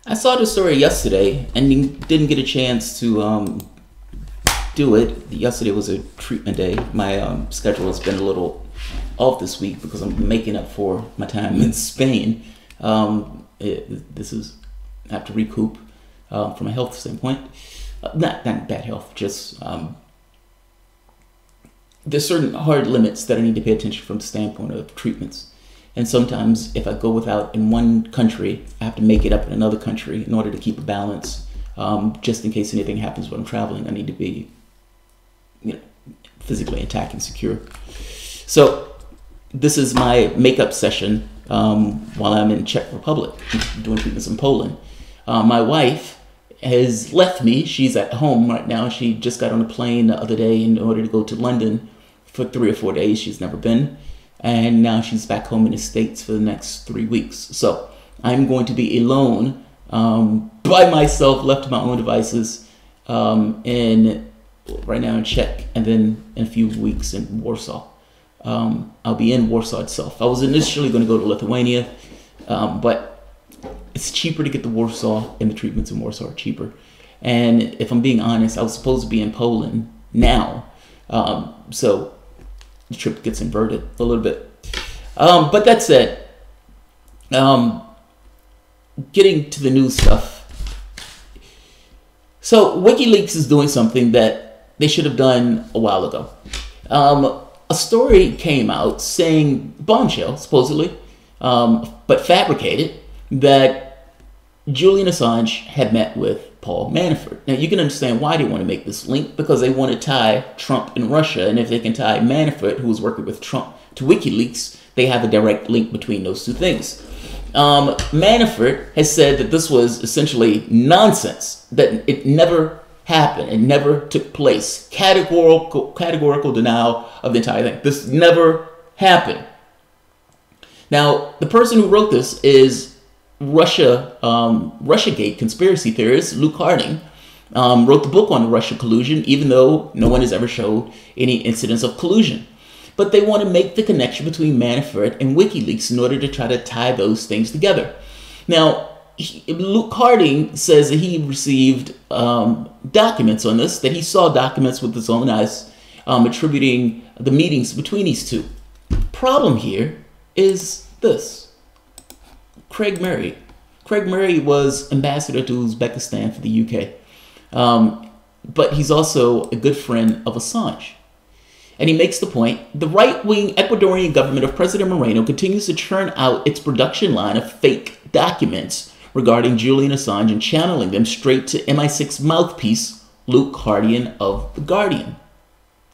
I saw the story yesterday and didn't get a chance to do it. Yesterday was a treatment day. My schedule has been a little off this week because I'm making up for my time in Spain. This is I have to recoup from a health standpoint. Not bad health, just there's certain hard limits that I need to pay attention from the standpoint of treatments. And sometimes if I go without in one country, I have to make it up in another country in order to keep a balance. Just in case anything happens when I'm traveling, I need to be, physically intact and secure. So this is my makeup session while I'm in Czech Republic, doing treatments in Poland. My wife has left me. She's at home right now. She just got on a plane the other day in order to go to London for 3 or 4 days. She's never been. And now she's back home in the States for the next 3 weeks. So I'm going to be alone, by myself, left to my own devices, right now in Czech, and then in a few weeks in Warsaw. I'll be in Warsaw itself. I was initially going to go to Lithuania, but it's cheaper to get to Warsaw, and the treatments in Warsaw are cheaper. And if I'm being honest, I was supposed to be in Poland now, so the trip gets inverted a little bit. But that said, getting to the news stuff. So Wikileaks is doing something that they should have done a while ago. A story came out saying, bombshell, supposedly, but fabricated, that Julian Assange had met with Paul Manafort. Now, you can understand why they want to make this link, because they want to tie Trump and Russia, and if they can tie Manafort, who was working with Trump, to WikiLeaks, they have a direct link between those two things. Manafort has said that this was essentially nonsense, that it never happened, it never took place. Categorical denial of the entire thing. This never happened. Now, the person who wrote this is Russiagate conspiracy theorist Luke Harding. Wrote the book on Russia collusion, even though no one has ever showed any incidents of collusion. But they want to make the connection between Manafort and WikiLeaks in order to try to tie those things together. Now, Luke Harding says that he received documents on this, that he saw documents with his own eyes attributing the meetings between these two. Problem here is this. Craig Murray. Craig Murray was ambassador to Uzbekistan for the UK. But he's also a good friend of Assange. And he makes the point, the right-wing Ecuadorian government of President Moreno continues to churn out its production line of fake documents regarding Julian Assange and channeling them straight to MI6 mouthpiece Luke Harding of The Guardian.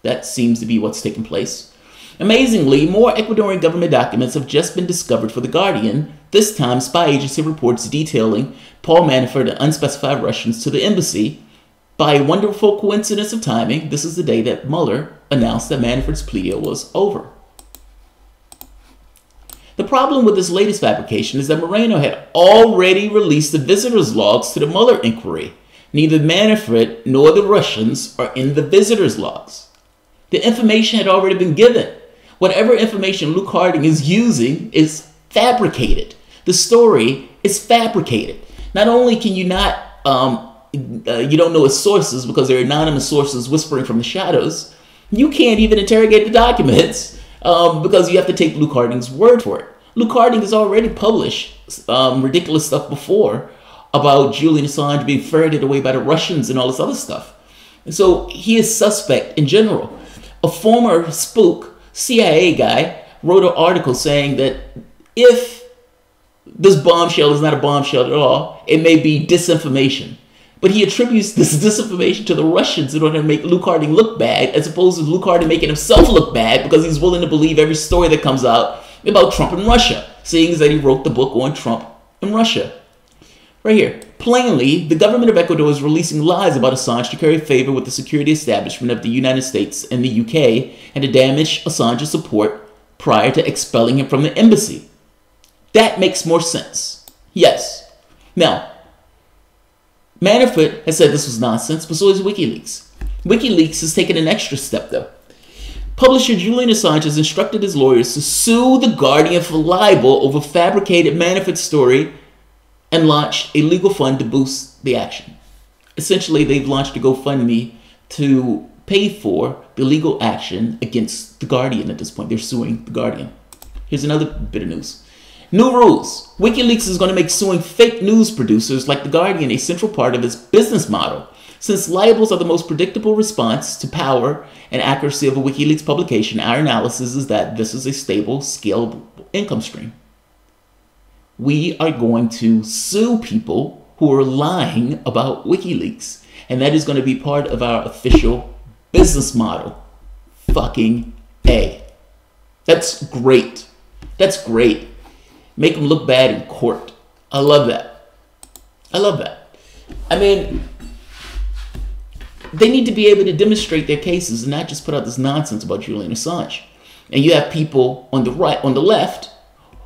That seems to be what's taking place. Amazingly, more Ecuadorian government documents have just been discovered for The Guardian, this time spy agency reports detailing Paul Manafort and unspecified Russians to the embassy. By a wonderful coincidence of timing, this is the day that Mueller announced that Manafort's plea deal was over. The problem with this latest fabrication is that Moreno had already released the visitors' logs to the Mueller inquiry. Neither Manafort nor the Russians are in the visitors' logs. The information had already been given. Whatever information Luke Harding is using is fabricated. The story is fabricated. Not only can you not, you don't know its sources because they're anonymous sources whispering from the shadows, you can't even interrogate the documents because you have to take Luke Harding's word for it. Luke Harding has already published ridiculous stuff before about Julian Assange being ferreted away by the Russians and all this other stuff. And so he is suspect in general. A former spook CIA guy wrote an article saying that if this bombshell is not a bombshell at all, it may be disinformation. But he attributes this disinformation to the Russians in order to make Luke Harding look bad, as opposed to Luke Harding making himself look bad because he's willing to believe every story that comes out about Trump and Russia, seeing as that he wrote the book on Trump and Russia. Right here. Plainly, the government of Ecuador is releasing lies about Assange to curry favor with the security establishment of the United States and the UK and to damage Assange's support prior to expelling him from the embassy. That makes more sense. Yes. Now, Manafort has said this was nonsense, but so is WikiLeaks. WikiLeaks has taken an extra step, though. Publisher Julian Assange has instructed his lawyers to sue The Guardian for libel over fabricated Manafort story and launched a legal fund to boost the action. Essentially, they've launched a GoFundMe to pay for the legal action against The Guardian at this point. They're suing The Guardian. Here's another bit of news. New rules. WikiLeaks is going to make suing fake news producers like The Guardian a central part of its business model. Since libels are the most predictable response to power and accuracy of a WikiLeaks publication, our analysis is that this is a stable, scalable income stream. We are going to sue people who are lying about WikiLeaks, and that is going to be part of our official business model. Fucking A. That's great. That's great. Make them look bad in court. I love that. I love that. I mean, they need to be able to demonstrate their cases and not just put out this nonsense about Julian Assange. And you have people on the right, on the left,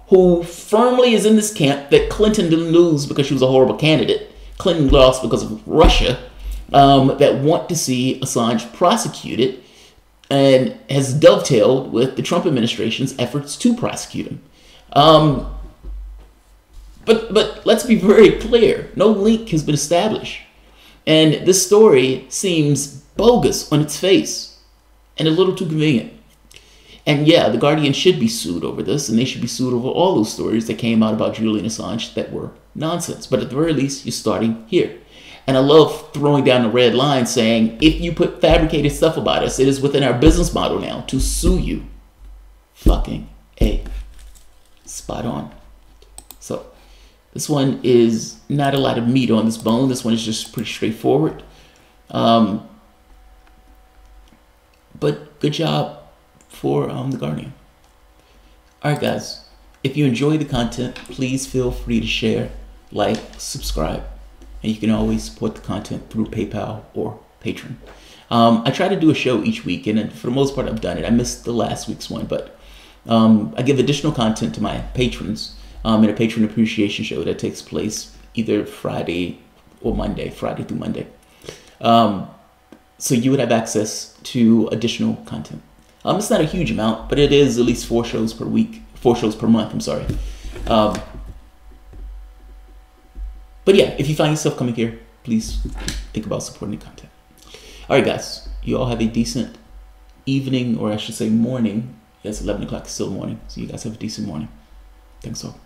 who firmly is in this camp that Clinton didn't lose because she was a horrible candidate. Clinton lost because of Russia, that want to see Assange prosecuted and has dovetailed with the Trump administration's efforts to prosecute him. But let's be very clear. No link has been established. And this story seems bogus on its face and a little too convenient. And yeah, The Guardian should be sued over this, and they should be sued over all those stories that came out about Julian Assange that were nonsense. But at the very least, you're starting here. And I love throwing down the red line saying, if you put fabricated stuff about us, it is within our business model now to sue you. Fucking A. Spot on. So this one is not a lot of meat on this bone. This one is just pretty straightforward. But good job for The Guardian. Alright guys, if you enjoy the content, please feel free to share, like, subscribe. And you can always support the content through PayPal or Patreon. I try to do a show each week, and for the most part I've done it. I missed the last week's one, but I give additional content to my patrons in a patron appreciation show that takes place either Friday or Monday, Friday through Monday. So you would have access to additional content. It's not a huge amount, but it is at least 4 shows per week, 4 shows per month, I'm sorry. But yeah, if you find yourself coming here, please think about supporting the content. All right, guys, you all have a decent evening, or I should say morning. Yes, 11 o'clock is still morning, so you guys have a decent morning. Thanks all.